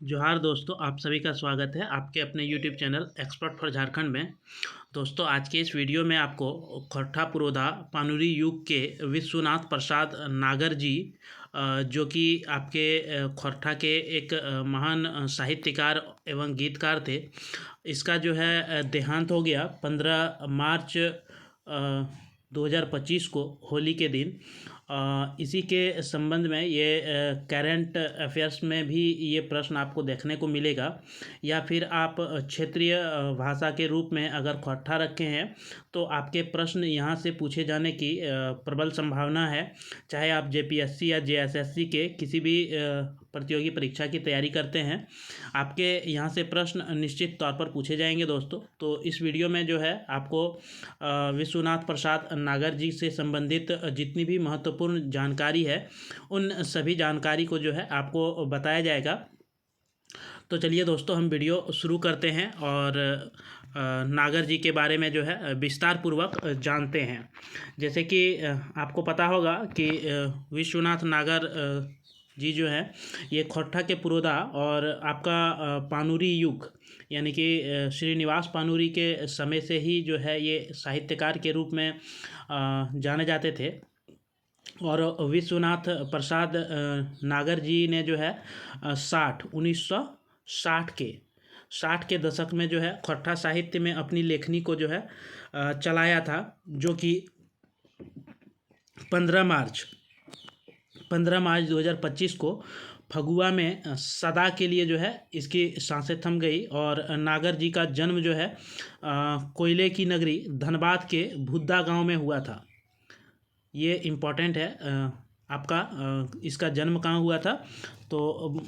जोहार दोस्तों, आप सभी का स्वागत है आपके अपने YouTube channel expert for Jharkhand में। दोस्तों, आज के इस वीडियो में आपको खट्टा पुरोधा पानुरी युग के विश्वनाथ प्रसाद नागर जी, जो कि आपके खट्टा के एक महान साहित्यकार एवं गीतकार थे। इसका जो है देहांत हो गया 15 मार्च 2025 को, होली के दिन। इसी के संबंध में ये करंट अफेयर्स में भी ये प्रश्न आपको देखने को मिलेगा, या फिर आप क्षेत्रीय भाषा के रूप में अगर खट्टा रखे हैं तो आपके प्रश्न यहाँ से पूछे जाने की प्रबल संभावना है। चाहे आप जेपीएससी या जेएसएससी के किसी भी प्रतियोगी परीक्षा की तैयारी करते हैं, आपके यहाँ से प्रश्न निश्चित तौर पर पूछे जाएंगे दोस्तों। तो इस वीडियो में जो है आपको विश्वनाथ प्रसाद नागर जी से संबंधित जितनी भी महत्वपूर्ण जानकारी है, उन सभी जानकारी को जो है आपको बताया जाएगा। तो चलिए दोस्तों, हम वीडियो शुरू करते हैं और नागर जी के बारे में जो है विस्तार पूर्वक जानते हैं। जैसे कि आपको पता होगा कि विश्वनाथ नागर जी जो है ये खट्टा के पुरोधा और आपका पानुरी युग यानी कि श्रीनिवास पानुरी के समय से ही जो है ये साहित्यकार के रूप में जाने जाते थे। और विश्वनाथ प्रसाद नागर जी ने जो है 1960 के दशक में जो है खट्टा साहित्य में अपनी लेखनी को जो है चलाया था, जो कि 15 मार्च 15 मार्च 2025 को फगुआ में सदा के लिए जो है इसकी सांसें थम गई। और नागर जी का जन्म जो है कोयले की नगरी धनबाद के भुद्दा गांव में हुआ था। ये इम्पोर्टेंट है आपका, इसका जन्म कहाँ हुआ था, तो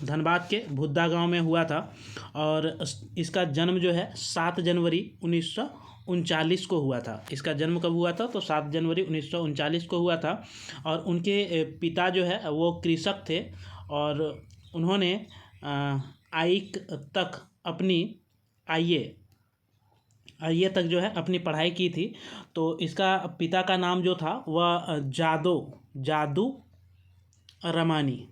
धनबाद के भुद्दा गांव में हुआ था। और इसका जन्म जो है 7 जनवरी 1939 को हुआ था। इसका जन्म कब हुआ था, तो 7 जनवरी 1939 को हुआ था। और उनके पिता जो है वो कृषक थे और उन्होंने आईक तक अपनी आईए आईए तक जो है अपनी पढ़ाई की थी। तो इसका पिता का नाम जो था वह जादू रमानी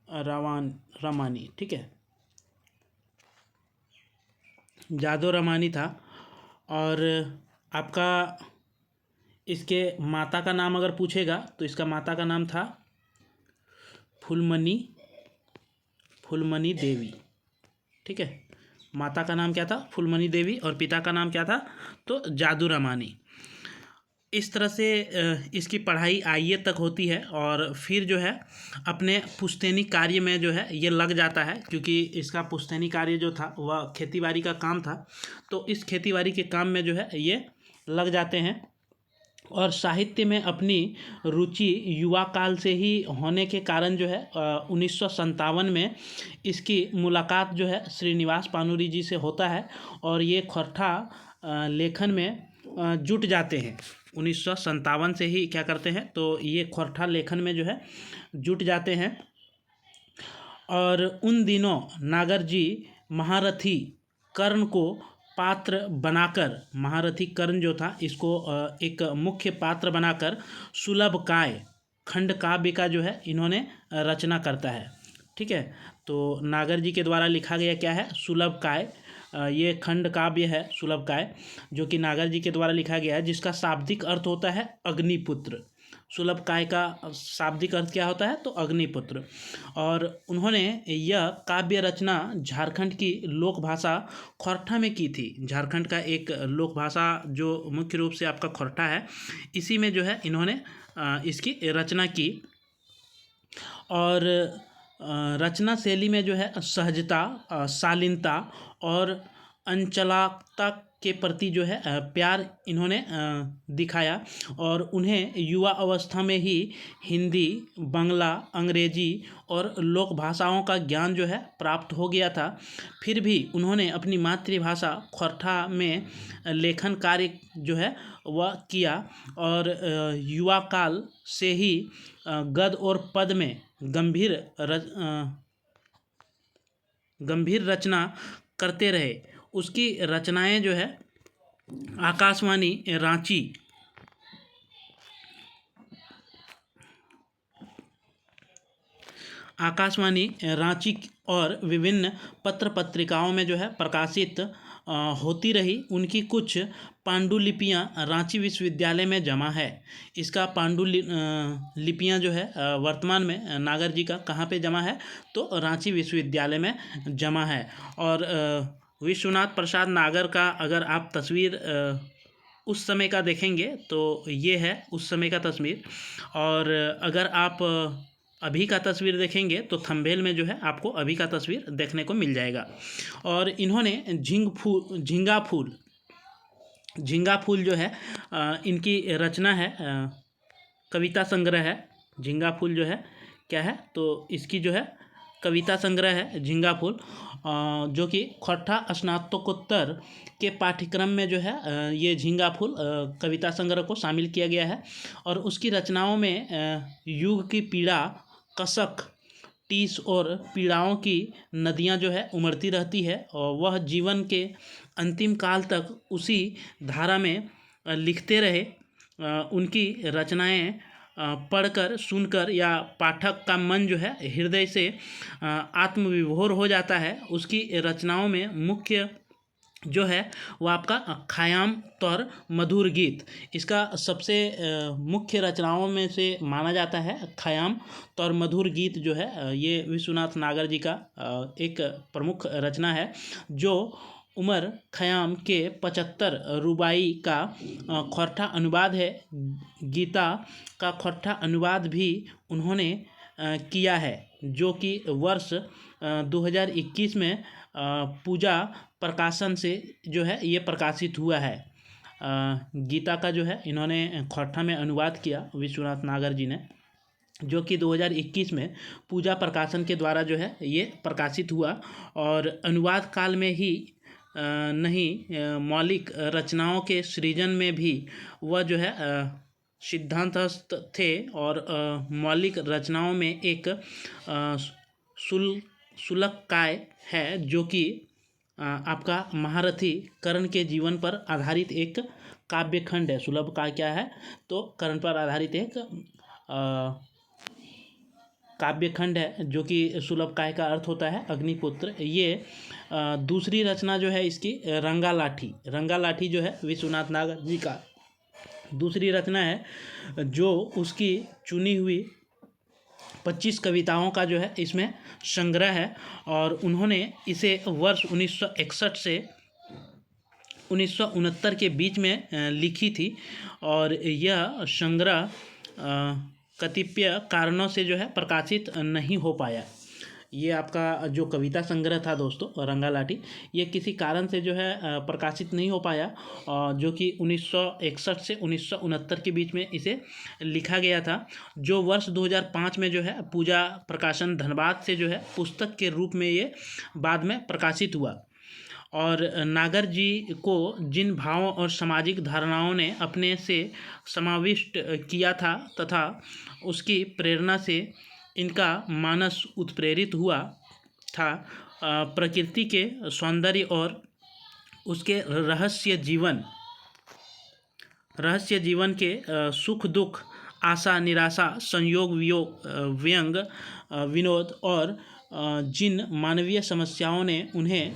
रमानी, ठीक है, जादू रमानी था। और आपका इसके माता का नाम अगर पूछेगा तो इसका माता का नाम था फुलमनी देवी, ठीक है। माता का नाम क्या था, फुलमनी देवी, और पिता का नाम क्या था, तो जादू रमानी। इस तरह से इसकी पढ़ाई आईए तक होती है और फिर जो है अपने पुश्तैनी कार्य में जो है ये लग जाता है, क्योंकि इसका पुश्तैनी कार्य जो था वह खेतीबाड़ी का काम था। तो इस खेतीबाड़ी के काम में जो है ये लग जाते हैं। और साहित्य में अपनी रुचि युवा काल से ही होने के कारण जो है 1957 में इसकी मुलाकात जो है श्रीनिवास पानुरी जी से होता है और ये खट्टा लेखन में जुट जाते हैं। 1957 से ही क्या करते हैं, तो ये खट्टा लेखन में जो है जुट जाते हैं। और उन दिनों नागर जी महारथी कर्ण को पात्र बनाकर, महारथी कर्ण जो था इसको एक मुख्य पात्र बनाकर सुलभ काय खंड काव्य का जो है इन्होंने रचना करता है, ठीक है। तो नागर जी के द्वारा लिखा गया क्या है, सुलभ काय। ये खंड काव्य है सुलभ काय, जो कि नागर जी के द्वारा लिखा गया है, जिसका शाब्दिक अर्थ होता है अग्निपुत्र। सुलभ काय का शाब्दिक अर्थ क्या होता है, तो अग्निपुत्र। और उन्होंने यह काव्य रचना झारखंड की लोक भाषा खट्टा में की थी। झारखंड का एक लोक भाषा जो मुख्य रूप से आपका खट्टा है, इसी में जो है इन्होंने इसकी रचना की। और रचना शैली में जो है सहजता, शालीनता और अंचलाता के प्रति जो है प्यार इन्होंने दिखाया। और उन्हें युवा अवस्था में ही हिंदी, बांग्ला, अंग्रेजी और लोक भाषाओं का ज्ञान जो है प्राप्त हो गया था। फिर भी उन्होंने अपनी मातृभाषा खट्टा में लेखन कार्य जो है वह किया। और युवा काल से ही गद्य और पद में गंभीर रचना करते रहे। उसकी रचनाएं जो है आकाशवाणी रांची आकाशवाणी रांची और विभिन्न पत्र पत्रिकाओं में जो है प्रकाशित होती रही। उनकी कुछ पांडुलिपियाँ रांची विश्वविद्यालय में जमा है। इसका लिपियाँ जो है वर्तमान में नागर जी का कहाँ पे जमा है, तो रांची विश्वविद्यालय में जमा है। और विश्वनाथ प्रसाद नागर का अगर आप तस्वीर उस समय का देखेंगे तो ये है उस समय का तस्वीर, और अगर आप अभी का तस्वीर देखेंगे तो थंबनेल में जो है आपको अभी का तस्वीर देखने को मिल जाएगा। और इन्होंने झींगा फूल जो है इनकी रचना है, कविता संग्रह है। झींगा फूल जो है क्या है, तो इसकी जो है कविता संग्रह है झींगा फूल, जो कि खट्टा स्नातकोत्तर के पाठ्यक्रम में जो है ये झींगा फूल कविता संग्रह को शामिल किया गया है। और उसकी रचनाओं में युग की पीड़ा, कसक, टीस और पीड़ाओं की नदियां जो है उमड़ती रहती है, और वह जीवन के अंतिम काल तक उसी धारा में लिखते रहे। उनकी रचनाएं पढ़कर, सुनकर या पाठक का मन जो है हृदय से आत्मविभोर हो जाता है। उसकी रचनाओं में मुख्य जो है वो आपका ख़याम तौर मधुर गीत, इसका सबसे मुख्य रचनाओं में से माना जाता है। ख़याम तौर मधुर गीत जो है ये विश्वनाथ नागर जी का एक प्रमुख रचना है, जो उमर ख़याम के 75 रुबाई का खौट्टा अनुवाद है। गीता का खौट्टा अनुवाद भी उन्होंने किया है, जो कि वर्ष 2021 में पूजा प्रकाशन से जो है ये प्रकाशित हुआ है। गीता का जो है इन्होंने खौट्टा में अनुवाद किया विश्वनाथ नागर जी ने, जो कि 2021 में पूजा प्रकाशन के द्वारा जो है ये प्रकाशित हुआ। और अनुवाद काल में ही नहीं, मौलिक रचनाओं के सृजन में भी वह जो है सिद्धांतस्थ थे। और मौलिक रचनाओं में एक सुलभकाय है, जो कि आपका महारथी कर्ण के जीवन पर आधारित एक काव्यखंड है। सुलभकाय क्या है, तो कर्ण पर आधारित एक काव्यखंड है, जो कि सुलभकाय का अर्थ होता है अग्निपुत्र। ये दूसरी रचना जो है इसकी रंगा लाठी जो है विश्वनाथ नागर जी का दूसरी रचना है, जो उसकी चुनी हुई 25 कविताओं का जो है इसमें संग्रह है। और उन्होंने इसे वर्ष 1961 से 1969 के बीच में लिखी थी। और यह संग्रह कतिपय कारणों से जो है प्रकाशित नहीं हो पाया। ये आपका जो कविता संग्रह था दोस्तों रंगा लाठी, ये किसी कारण से जो है प्रकाशित नहीं हो पाया, जो कि 1961 से 1969 के बीच में इसे लिखा गया था, जो वर्ष 2005 में जो है पूजा प्रकाशन धनबाद से जो है पुस्तक के रूप में ये बाद में प्रकाशित हुआ। और नागर जी को जिन भावों और सामाजिक धारणाओं ने अपने से समाविष्ट किया था तथा उसकी प्रेरणा से इनका मानस उत्प्रेरित हुआ था, प्रकृति के सौंदर्य और उसके रहस्य जीवन के सुख दुख, आशा निराशा, संयोग वियोग, व्यंग विनोद और जिन मानवीय समस्याओं ने उन्हें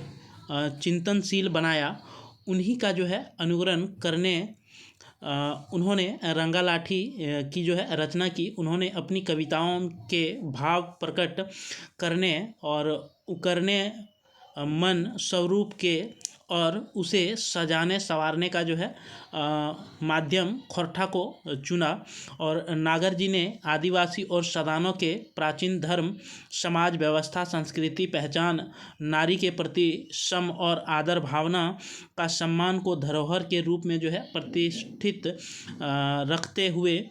चिंतनशील बनाया, उन्हीं का जो है अनुकरण करने उन्होंने रंगा लाठी की जो है रचना की। उन्होंने अपनी कविताओं के भाव प्रकट करने और उकरने, मन स्वरूप के और उसे सजाने संवारने का जो है माध्यम खौट्टा को चुना। और नागर जी ने आदिवासी और सदानों के प्राचीन धर्म, समाज व्यवस्था, संस्कृति, पहचान, नारी के प्रति सम और आदर भावना का सम्मान को धरोहर के रूप में जो है प्रतिष्ठित रखते हुए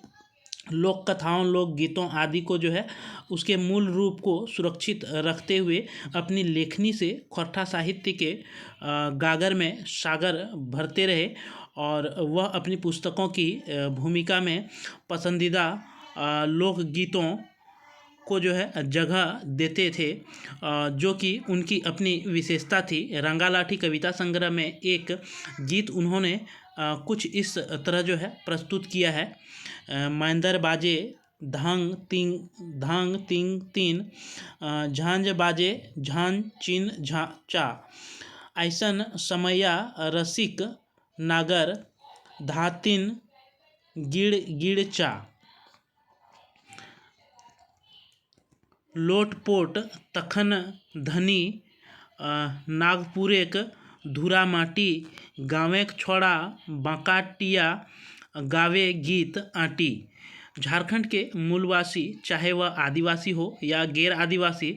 लोक कथाओं, लोक गीतों आदि को जो है उसके मूल रूप को सुरक्षित रखते हुए अपनी लेखनी से खौट्टा साहित्य के गागर में सागर भरते रहे। और वह अपनी पुस्तकों की भूमिका में पसंदीदा लोक गीतों को जो है जगह देते थे, जो कि उनकी अपनी विशेषता थी। रंगा लाठी कविता संग्रह में एक गीत उन्होंने कुछ इस तरह जो है प्रस्तुत किया है। महेंद्र बाजे धांग तिंग तीन, झांझ बाजे झांझ चिन चा, ऐसन समया रसिक नागर धातिन गिड़ गिड़ चा, लोटपोट तखन धनी नागपुरेक धूरा माटी, गाँवेक छोड़ा बांकाटिया गावे गीत आटी। झारखंड के मूलवासी, चाहे वह आदिवासी हो या गैर आदिवासी,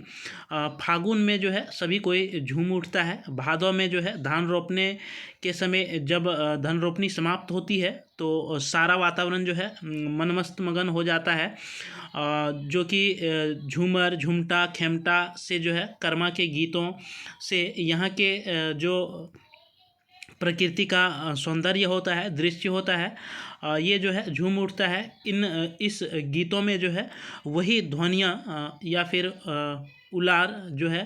फागुन में जो है सभी कोई झूम उठता है। भादों में जो है धान रोपने के समय जब धान रोपनी समाप्त होती है तो सारा वातावरण जो है मनमस्त मगन हो जाता है, जो कि झूमर झुमटा खेमटा से जो है कर्मा के गीतों से यहाँ के जो प्रकृति का सौंदर्य होता है, दृश्य होता है, ये जो है झूम उठता है। इस गीतों में जो है वही ध्वनियाँ या फिर उलार जो है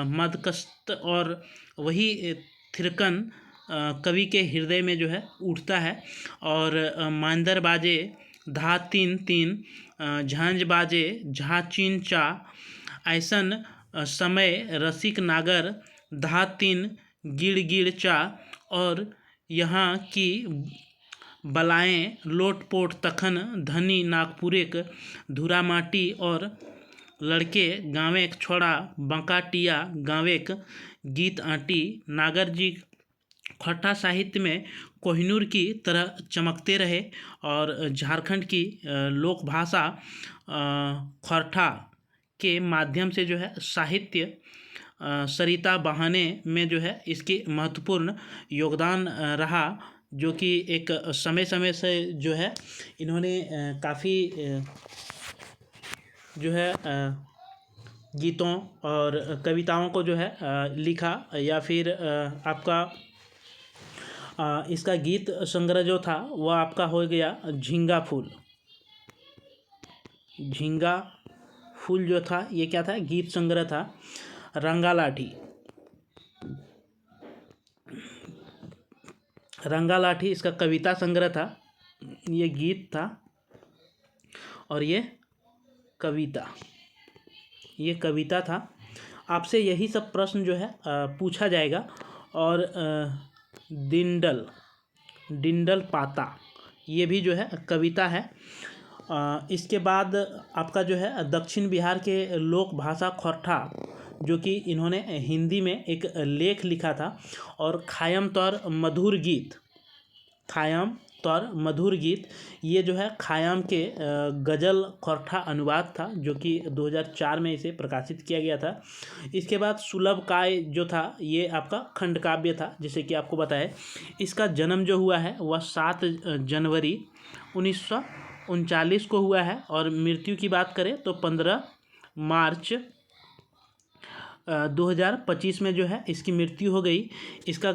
मदकस्त और वही थिरकन कवि के हृदय में जो है उठता है। और मांदर बाजे धा तीन तीन, झांझ बाजे झा चीन चा, ऐसन समय रसिक नागर धा तीन गिड़ गिड़ चा, और यहाँ की बलाएँ लोटपोट तखन धनी नागपुरेक धूरा माटी, और लड़के गाँवेक छोड़ा बंकाटिया गाँवेक गीत आटी। नागर जी खट्टा साहित्य में कोहिनूर की तरह चमकते रहे और झारखंड की लोक भाषा खरठा के माध्यम से जो है साहित्य सरिता बहाने में जो है इसकी महत्वपूर्ण योगदान रहा, जो कि एक समय समय से जो है इन्होंने काफ़ी जो है गीतों और कविताओं को जो है लिखा, या फिर आपका इसका गीत संग्रह जो था वह आपका हो गया झींगा फूल। झींगा फूल जो था ये क्या था, गीत संग्रह था। रंगा लाठी, रंगा लाठी इसका कविता संग्रह था, ये गीत था, और ये कविता था। आपसे यही सब प्रश्न जो है पूछा जाएगा। और डिंडल पाता ये भी जो है कविता है। इसके बाद आपका जो है दक्षिण बिहार के लोक भाषा खरठा, जो कि इन्होंने हिंदी में एक लेख लिखा था, और खायम तौर मधुर गीत ये जो है खायाम के गज़ल खरठा अनुवाद था, जो कि 2004 में इसे प्रकाशित किया गया था। इसके बाद सुलभ काय जो था ये आपका खंड काव्य था, जैसे कि आपको बताया। इसका जन्म जो हुआ है वह 7 जनवरी 1939 को हुआ है, और मृत्यु की बात करें तो 15 मार्च 2025 में जो है इसकी मृत्यु हो गई। इसका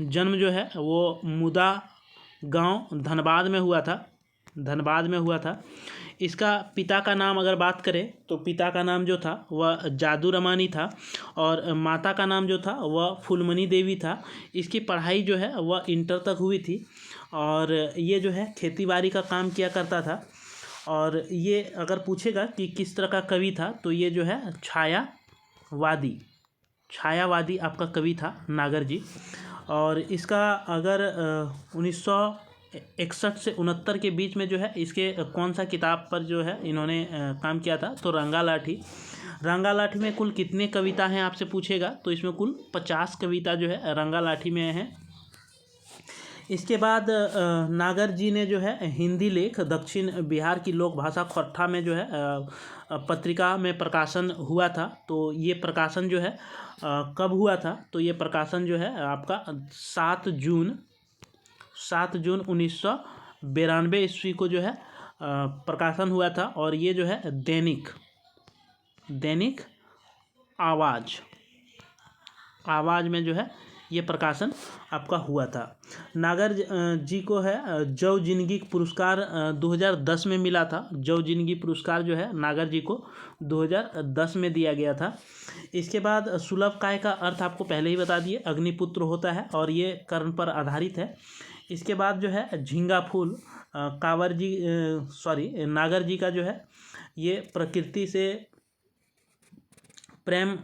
जन्म जो है वो मुदा गांव धनबाद में हुआ था। इसका पिता का नाम अगर बात करें तो पिता का नाम जो था वह जादू रमानी था, और माता का नाम जो था वह फूलमणि देवी था। इसकी पढ़ाई जो है वह इंटर तक हुई थी, और ये जो है खेतीबाड़ी का काम किया करता था। और ये अगर पूछेगा कि किस तरह का कवि था, तो ये जो है छायावादी आपका कवि था नागर जी। और इसका अगर 1961 से 69 के बीच में जो है इसके कौन सा किताब पर जो है इन्होंने काम किया था, तो रंगा लाठी में कुल कितने कविता हैं आपसे पूछेगा, तो इसमें कुल 50 कविता जो है रंगा लाठी में है। इसके बाद नागर जी ने जो है हिंदी लेख दक्षिण बिहार की लोक भाषा खरठा में जो है पत्रिका में प्रकाशन हुआ था। तो ये प्रकाशन जो है कब हुआ था, तो ये प्रकाशन जो है आपका 7 जून 1992 ईस्वी को जो है प्रकाशन हुआ था। और ये जो है दैनिक आवाज़ में जो है ये प्रकाशन आपका हुआ था। नागर जी को है जव जिंदगी पुरस्कार 2010 में मिला था। जव जिंदगी पुरस्कार जो है नागर जी को 2010 में दिया गया था। इसके बाद सुलभ काय का अर्थ आपको पहले ही बता दिए, अग्निपुत्र होता है, और ये कर्ण पर आधारित है। इसके बाद जो है झींगा फूल, कांवर जी नागर जी का जो है ये प्रकृति से प्रेम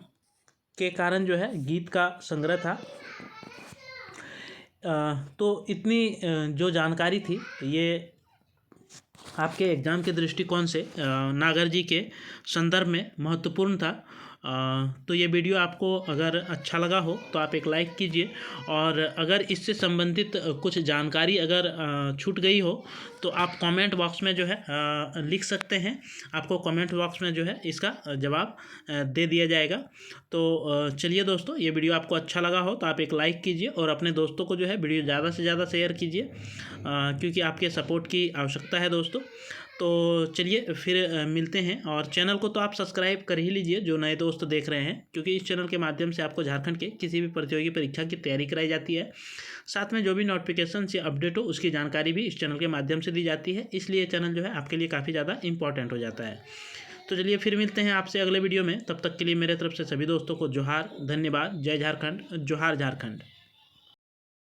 के कारण जो है गीत का संग्रह था। तो इतनी जो जानकारी थी ये आपके एग्ज़ाम के दृष्टिकोण से नागर जी के संदर्भ में महत्वपूर्ण था। तो ये वीडियो आपको अगर अच्छा लगा हो तो आप एक लाइक कीजिए, और अगर इससे संबंधित कुछ जानकारी अगर छूट गई हो तो आप कमेंट बॉक्स में जो है लिख सकते हैं। आपको कमेंट बॉक्स में जो है इसका जवाब दे दिया जाएगा। तो चलिए दोस्तों, ये वीडियो आपको अच्छा लगा हो तो आप एक लाइक कीजिए और अपने दोस्तों को जो है वीडियो ज़्यादा से ज़्यादा शेयर कीजिए, क्योंकि आपके सपोर्ट की आवश्यकता है दोस्तों। तो चलिए फिर मिलते हैं, और चैनल को तो आप सब्सक्राइब कर ही लीजिए जो नए दोस्त देख रहे हैं, क्योंकि इस चैनल के माध्यम से आपको झारखंड के किसी भी प्रतियोगी परीक्षा की तैयारी कराई जाती है। साथ में जो भी नोटिफिकेशन या अपडेट हो उसकी जानकारी भी इस चैनल के माध्यम से दी जाती है, इसलिए चैनल जो है आपके लिए काफ़ी ज़्यादा इंपॉर्टेंट हो जाता है। तो चलिए फिर मिलते हैं आपसे अगले वीडियो में। तब तक के लिए मेरे तरफ से सभी दोस्तों को जोहार, धन्यवाद। जय झारखंड, जोहार झारखंड।